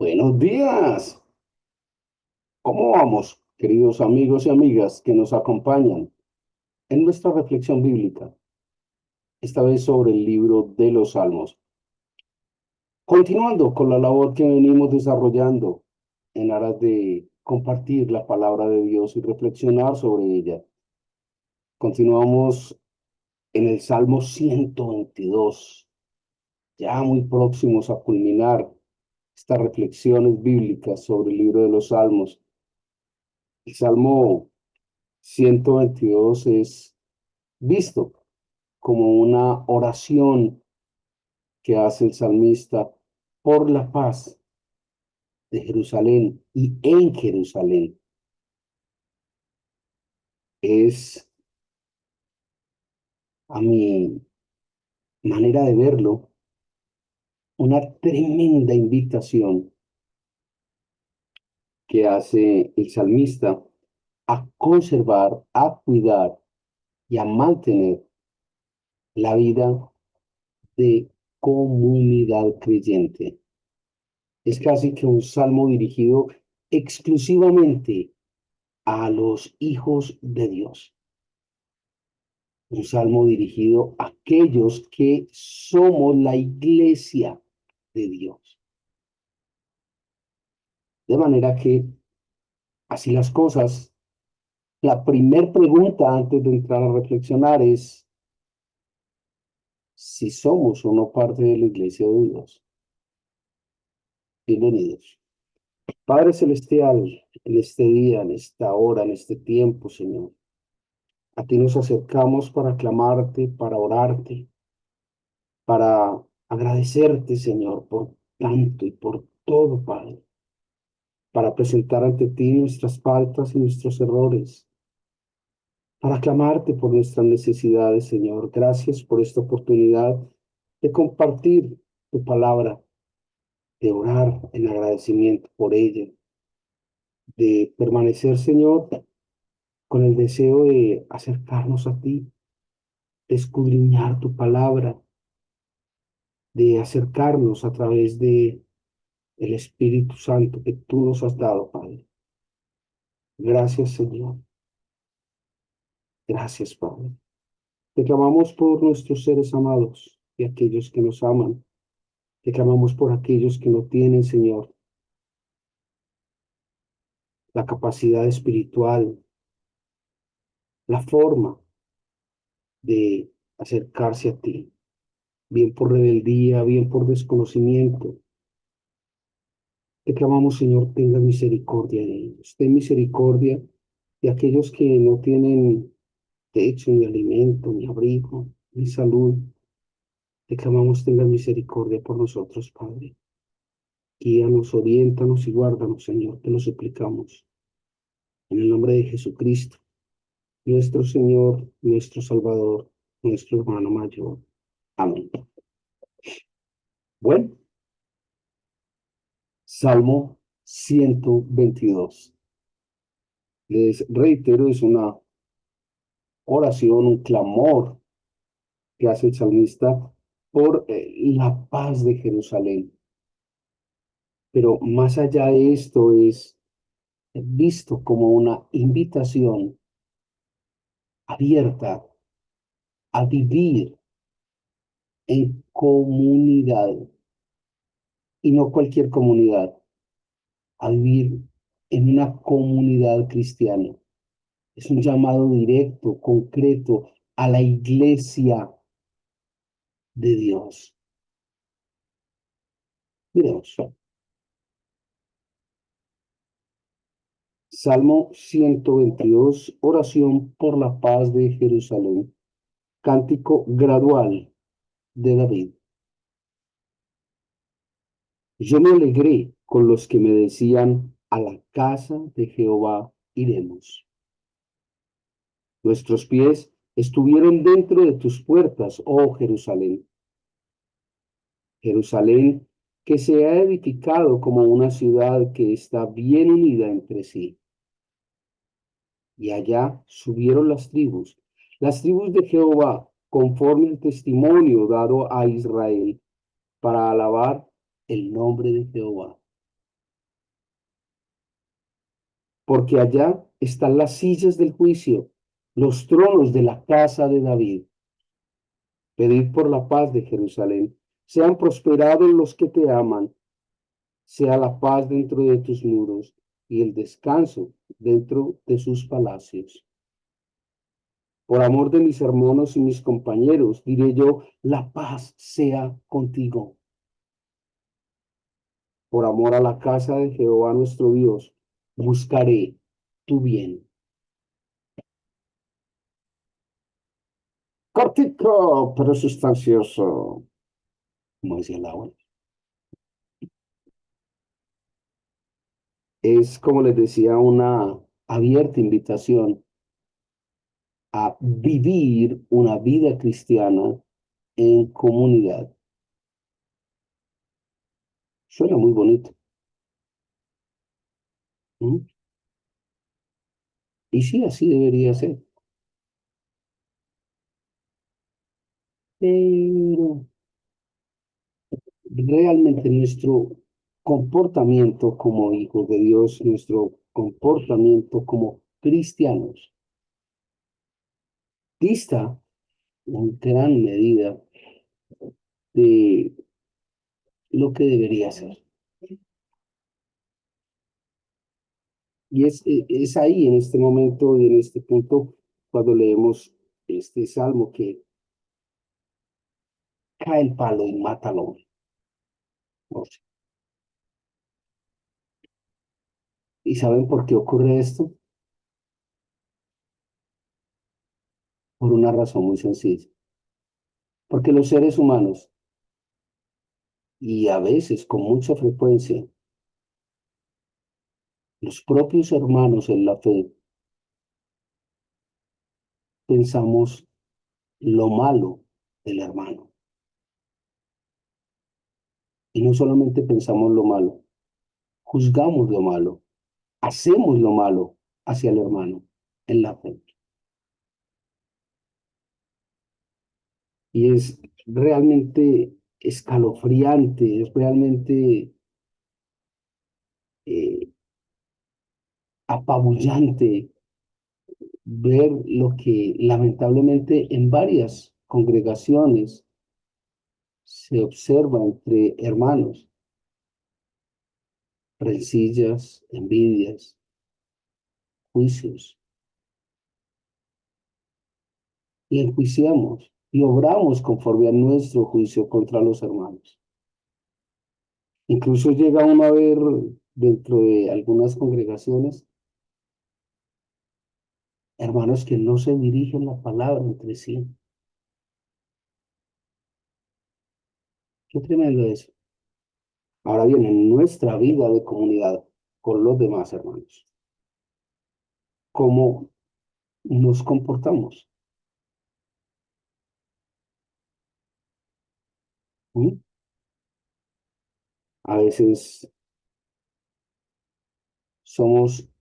Buenos días. ¿Cómo vamos, queridos amigos y amigas que nos acompañan en nuestra reflexión bíblica, esta vez sobre el libro de los Salmos? Continuando con la labor que venimos desarrollando en aras de compartir la palabra de Dios y reflexionar sobre ella. Continuamos en el Salmo 122, ya muy próximos a culminar estas reflexiones bíblicas sobre el libro de los Salmos. El Salmo 122 es visto como una oración que hace el salmista por la paz de Jerusalén y en Jerusalén. Es, a mi manera de verlo, una tremenda invitación que hace el salmista a conservar, a cuidar y a mantener la vida de comunidad creyente. Es casi que un salmo dirigido exclusivamente a los hijos de Dios. Un salmo dirigido a aquellos que somos la iglesia de Dios. De manera que, así las cosas, la primer pregunta antes de entrar a reflexionar es si somos o no parte de la iglesia de Dios. Bienvenidos. Padre Celestial, en este día, en esta hora, en este tiempo, Señor, a ti nos acercamos para clamarte, para orarte, para agradecerte, Señor, por tanto y por todo, Padre, para presentar ante ti nuestras faltas y nuestros errores, para clamarte por nuestras necesidades, Señor. Gracias por esta oportunidad de compartir tu palabra, de orar en agradecimiento por ella, de permanecer, Señor, con el deseo de acercarnos a ti, de escudriñar tu palabra, de acercarnos a través de el Espíritu Santo que tú nos has dado, Padre. Gracias, Señor. Gracias, Padre. Te clamamos por nuestros seres amados y aquellos que nos aman. Te clamamos por aquellos que no tienen, Señor, la capacidad espiritual, la forma de acercarse a ti, bien por rebeldía, bien por desconocimiento. Te clamamos, Señor, tenga misericordia de ellos. Ten misericordia de aquellos que no tienen techo, ni alimento, ni abrigo, ni salud. Te clamamos, tenga misericordia por nosotros, Padre. Guíanos, oriéntanos y guárdanos, Señor, te lo suplicamos. En el nombre de Jesucristo, nuestro Señor, nuestro Salvador, nuestro hermano mayor. Amén. Bueno, Salmo 122. Les reitero, es una oración, un clamor que hace el salmista por la paz de Jerusalén. Pero más allá de esto es visto como una invitación abierta a vivir en comunidad, y no cualquier comunidad, a vivir en una comunidad cristiana. Es un llamado directo, concreto a la iglesia de Dios. Miremos. Salmo 122, oración por la paz de Jerusalén. Cántico gradual de David. Yo me alegré con los que me decían, a la casa de Jehová iremos. Nuestros pies estuvieron dentro de tus puertas, oh Jerusalén. Jerusalén, que se ha edificado como una ciudad que está bien unida entre sí. Y allá subieron las tribus de Jehová, conforme al testimonio dado a Israel, para alabar el nombre de Jehová. porque allá están las sillas del juicio, los tronos de la casa de David. Pedid por la paz de Jerusalén. Sean prosperados los que te aman, sea la paz dentro de tus muros y el descanso dentro de sus palacios. Por amor de mis hermanos y mis compañeros, diré yo, la paz sea contigo. Por amor a la casa de Jehová nuestro Dios, buscaré tu bien. Cortico, pero sustancioso, como decía la abuela. Es, como les decía, una abierta invitación a vivir una vida cristiana en comunidad. Suena muy bonito. ¿Mm? Y sí, así debería ser. Pero realmente nuestro comportamiento como hijos de Dios, nuestro comportamiento como cristianos, dista en gran medida de lo que debería ser. Y es ahí, en este momento y en este punto, cuando leemos este salmo que cae el palo y mata al hombre. ¿No? ¿Y saben por qué ocurre esto? Por una razón muy sencilla. Porque los seres humanos, y a veces con mucha frecuencia, los propios hermanos en la fe, pensamos lo malo del hermano. Y no solamente pensamos lo malo, juzgamos lo malo, hacemos lo malo hacia el hermano en la fe. Y es realmente escalofriante, es realmente eh, apabullante ver lo que lamentablemente en varias congregaciones se observa entre hermanos, rencillas, envidias, juicios, y enjuiciamos y obramos conforme a nuestro juicio contra los hermanos. Incluso llega uno a ver dentro de algunas congregaciones hermanos que no se dirigen la palabra entre sí. Qué tremendo es. Ahora bien, en nuestra vida de comunidad con los demás hermanos, ¿cómo nos comportamos? ¿Mm? A veces somos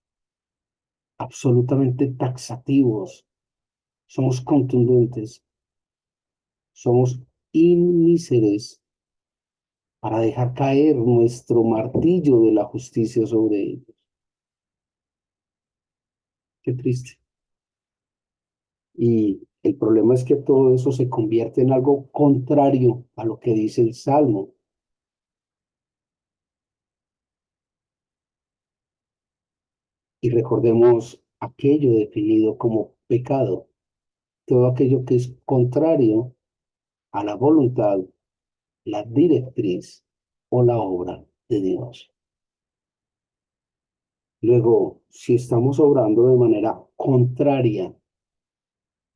absolutamente taxativos, somos contundentes, somos inmíseres para dejar caer nuestro martillo de la justicia sobre ellos. Qué triste. Y el problema es que todo eso se convierte en algo contrario a lo que dice el Salmo. Y recordemos aquello definido como pecado, todo aquello que es contrario a la voluntad, la directriz o la obra de Dios. Luego, si estamos obrando de manera contraria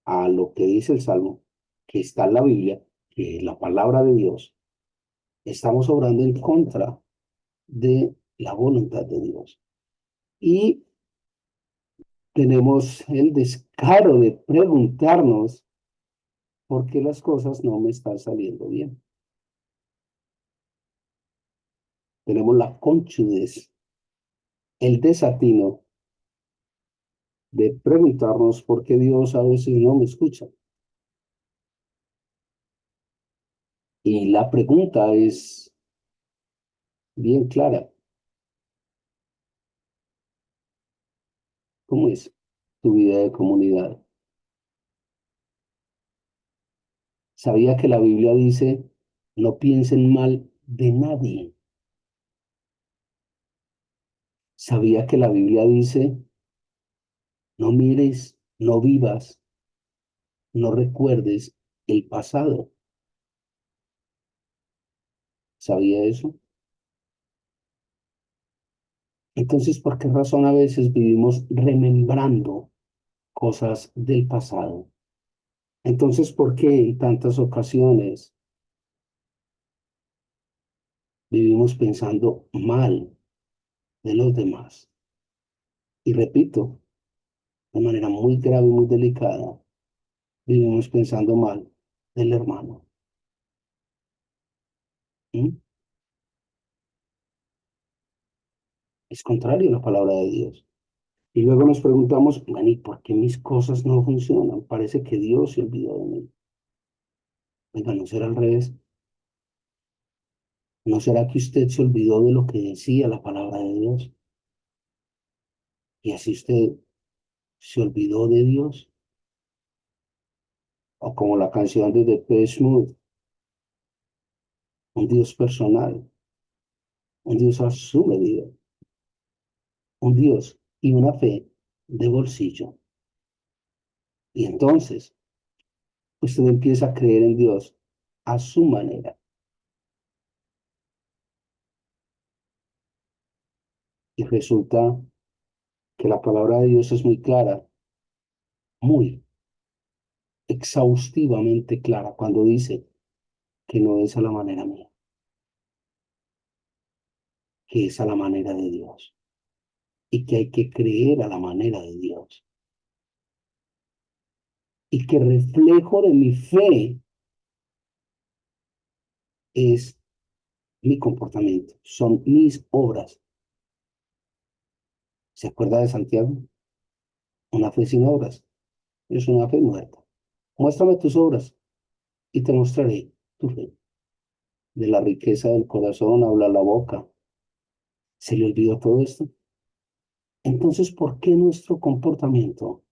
a lo que dice el Salmo, que está en la Biblia, que es la palabra de Dios, estamos obrando en contra de la voluntad de Dios. Y tenemos el descaro de preguntarnos por qué las cosas no me están saliendo bien. Tenemos la conchudez, el desatino de preguntarnos por qué Dios a veces no me escucha. Y la pregunta es bien clara. ¿Cómo es tu vida de comunidad? Sabía que la Biblia dice, no piensen mal de nadie. Sabía que la Biblia dice, no mires, no vivas, no recuerdes el pasado. ¿Sabía eso? Entonces, ¿por qué razón a veces vivimos remembrando cosas del pasado? Entonces, ¿por qué en tantas ocasiones vivimos pensando mal de los demás? Y repito, de manera muy grave y muy delicada, vivimos pensando mal del hermano. ¿Mm? Es contrario a la palabra de Dios. Y luego nos preguntamos, bueno, ¿y por qué mis cosas no funcionan? Parece que Dios se olvidó de mí. Venga, ¿no será al revés? ¿No será que usted se olvidó de lo que decía la palabra de Dios? Y así usted se olvidó de Dios. O como la canción de Depeche Mode, un Dios personal, un Dios a su medida, un Dios y una fe de bolsillo. Y entonces usted empieza a creer en Dios a su manera. Y resulta que la palabra de Dios es muy clara, muy exhaustivamente clara cuando dice que no es a la manera mía, que es a la manera de Dios y que hay que creer a la manera de Dios y que reflejo de mi fe es mi comportamiento, son mis obras. ¿Se acuerda de Santiago? Una fe sin obras es una fe muerta. Muéstrame tus obras y te mostraré tu fe. De la riqueza del corazón habla la boca. ¿Se le olvidó todo esto? Entonces, ¿por qué nuestro comportamiento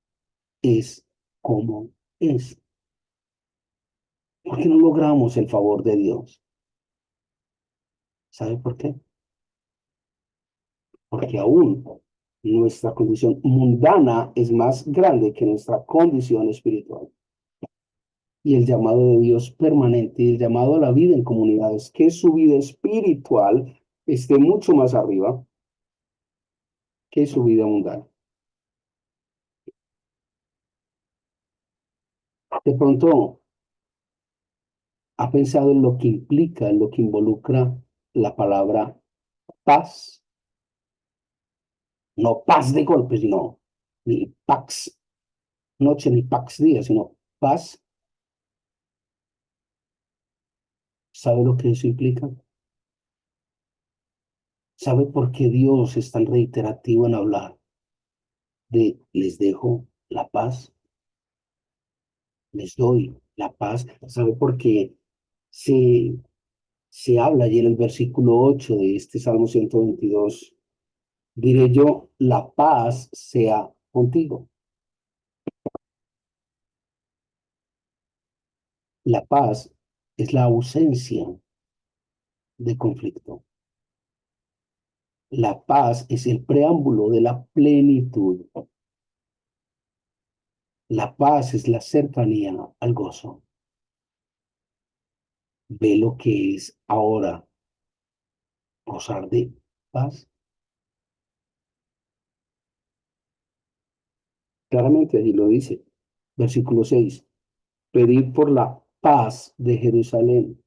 es como es? ¿Por qué no logramos el favor de Dios? ¿Sabe por qué? Porque aún nuestra condición mundana es más grande que nuestra condición espiritual. Y el llamado de Dios permanente y el llamado a la vida en comunidades, que su vida espiritual esté mucho más arriba que su vida mundana. De pronto, ha pensado en lo que implica, en lo que involucra la palabra paz, no paz de golpes, no, ni pax noche, ni pax día, sino paz. ¿Sabe lo que eso implica? ¿Sabe por qué Dios es tan reiterativo en hablar de les dejo la paz, les doy la paz? ¿Sabe por qué se, se habla allí en el versículo 8 de este Salmo 122? Diré yo, la paz sea contigo. La paz es la ausencia de conflicto. La paz es el preámbulo de la plenitud. La paz es la cercanía al gozo. Ve lo que es ahora gozar de paz. Claramente allí lo dice. Versículo 6. Pedir por la paz de Jerusalén.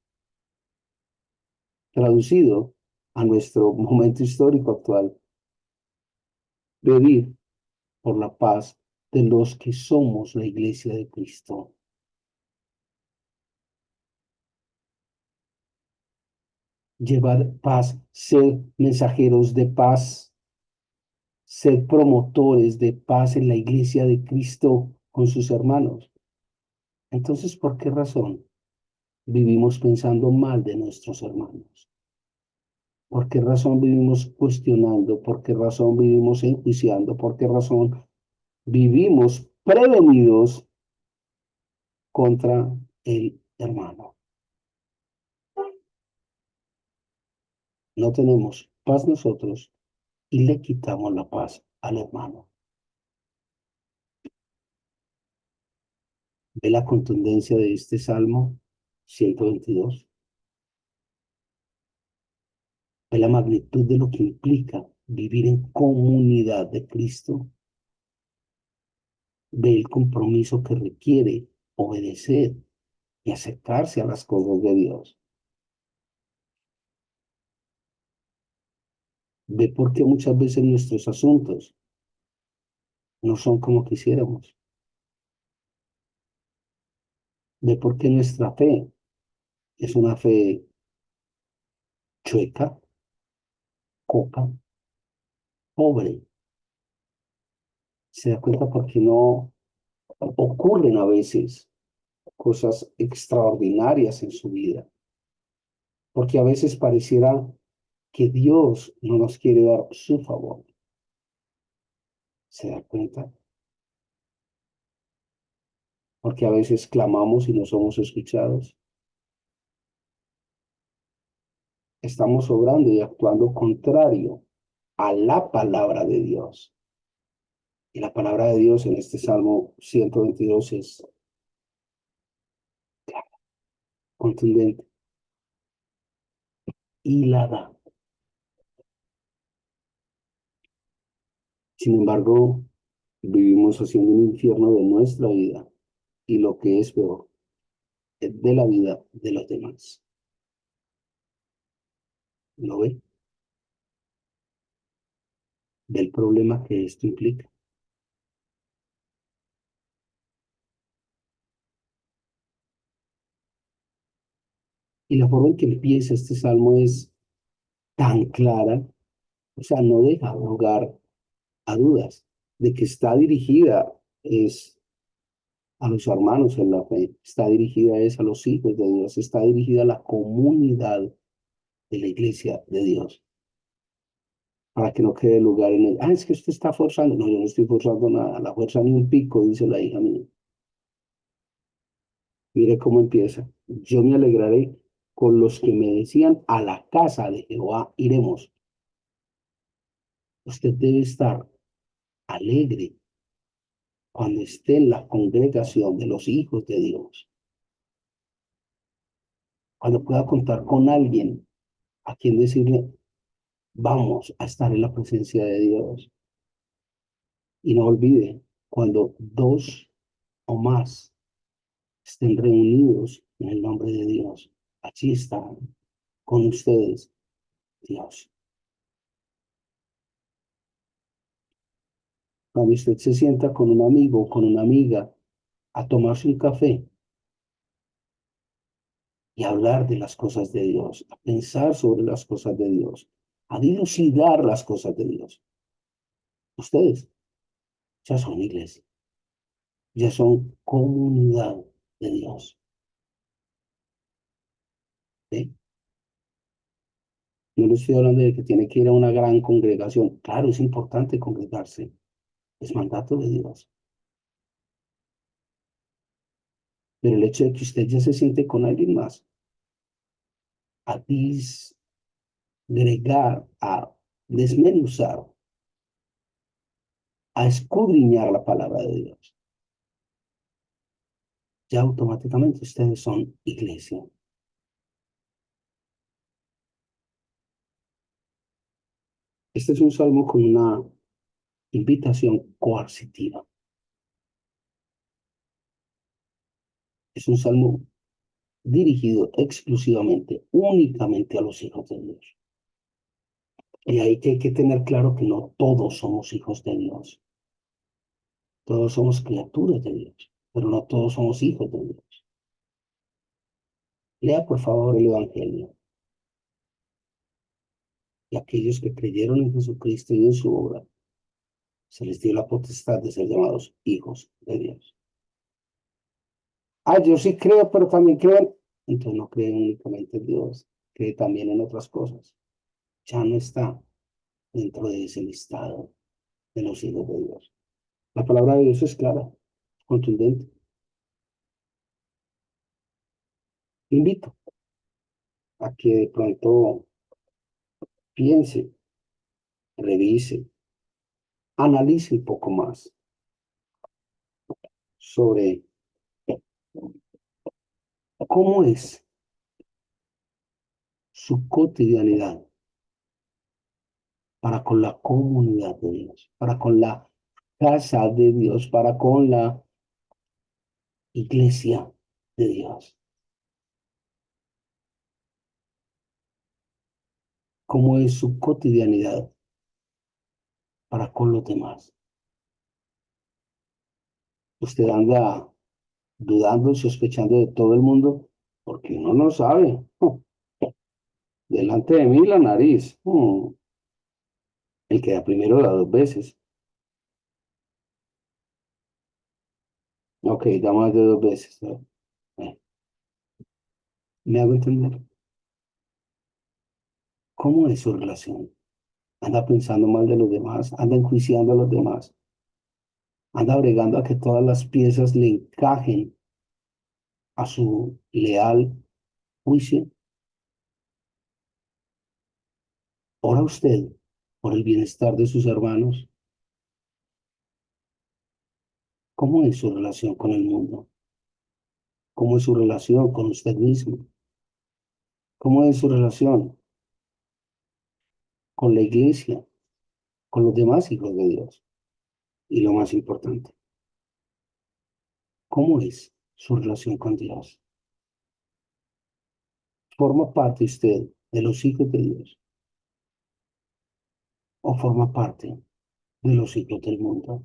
Traducido a nuestro momento histórico actual. Pedir por la paz de los que somos la iglesia de Cristo. Llevar paz, ser mensajeros de paz, ser promotores de paz en la iglesia de Cristo con sus hermanos. Entonces, ¿por qué razón vivimos pensando mal de nuestros hermanos? ¿Por qué razón vivimos cuestionando? ¿Por qué razón vivimos enjuiciando? ¿Por qué razón vivimos prevenidos contra el hermano. No tenemos paz nosotros y le quitamos la paz al hermano. ¿Ve la contundencia de este Salmo 122? ¿Ve la magnitud de lo que implica vivir en comunidad de Cristo? ¿Ve el compromiso que requiere obedecer y acercarse a las cosas de Dios? ¿Ve por qué muchas veces nuestros asuntos no son como quisiéramos? ¿Ve por qué nuestra fe es una fe chueca, coca, pobre? ¿Se da cuenta por qué no ocurren a veces cosas extraordinarias en su vida? Porque a veces pareciera que Dios no nos quiere dar su favor. ¿Se da cuenta? Porque a veces clamamos y no somos escuchados. Estamos obrando y actuando contrario a la palabra de Dios. Y la palabra de Dios en este Salmo 122 es contundente y la da. Sin embargo, vivimos haciendo un infierno de nuestra vida y lo que es peor, es de la vida de los demás. ¿Lo ve? Del problema que esto implica. Y la forma en que empieza este salmo es tan clara, o sea, no deja lugar a dudas de que está dirigida es a los hermanos en la fe, está dirigida es a los hijos de Dios, está dirigida a la comunidad de la iglesia de Dios, para que no quede lugar en el, es que usted está forzando, no, yo no estoy forzando nada, la fuerza ni un pico, dice la hija mía. Mire cómo empieza, yo me alegraré con los que me decían, a la casa de Jehová iremos. Usted debe estar alegre cuando esté en la congregación de los hijos de Dios, cuando pueda contar con alguien a quien decirle, vamos a estar en la presencia de Dios. Y no olvide, cuando dos o más estén reunidos en el nombre de Dios, allí está con ustedes Dios. Cuando usted se sienta con un amigo o con una amiga a tomarse un café y a hablar de las cosas de Dios, a pensar sobre las cosas de Dios, a dilucidar las cosas de Dios, ustedes ya son iglesia, ya son comunidad de Dios. ¿Sí? No le estoy hablando de que tiene que ir a una gran congregación. Claro, es importante congregarse, es mandato de Dios. Pero el hecho de que usted ya se siente con alguien más, a disgregar, a desmenuzar, a escudriñar la palabra de Dios, ya automáticamente ustedes son iglesia. Este es un salmo con una invitación coercitiva. Es un salmo dirigido exclusivamente, únicamente a los hijos de Dios. Y ahí que hay que tener claro que no todos somos hijos de Dios. Todos somos criaturas de Dios, pero no todos somos hijos de Dios. Lea por favor el Evangelio. Y aquellos que creyeron en Jesucristo y en su obra, se les dio la potestad de ser llamados hijos de Dios. Yo sí creo, pero también creo. Entonces no creen únicamente en Dios, cree también en otras cosas. Ya no está dentro de ese listado de los hijos de Dios. La palabra de Dios es clara, contundente. Invito a que de pronto piense, revise, analice un poco más sobre cómo es su cotidianidad para con la comunidad de Dios, para con la casa de Dios, para con la iglesia de Dios. Cómo es su cotidianidad para con los demás. Usted anda dudando, sospechando de todo el mundo, porque uno no sabe. Delante de mí la nariz. El que da primero da dos veces. Ok, da más de dos veces, ¿no? Eh, ¿Me hago entender? ¿Cómo es su relación? Anda pensando mal de los demás, anda enjuiciando a los demás, anda bregando a que todas las piezas le encajen a su leal juicio. Ora usted por el bienestar de sus hermanos. ¿Cómo es su relación con el mundo? ¿Cómo es su relación con usted mismo? ¿Cómo es su relación con la iglesia, con los demás hijos de Dios? Y lo más importante, ¿cómo es su relación con Dios? ¿Forma parte usted de los hijos de Dios o forma parte de los hijos del mundo?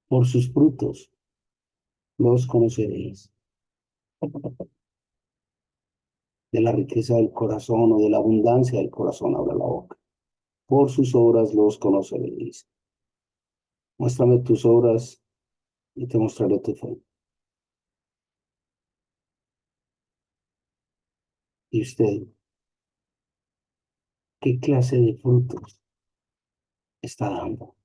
Por sus frutos los conoceréis. De la riqueza del corazón o de la abundancia del corazón habla la boca. Por sus obras los conoceréis. Muéstrame tus obras y te mostraré tu fe. ¿Y usted qué clase de frutos está dando?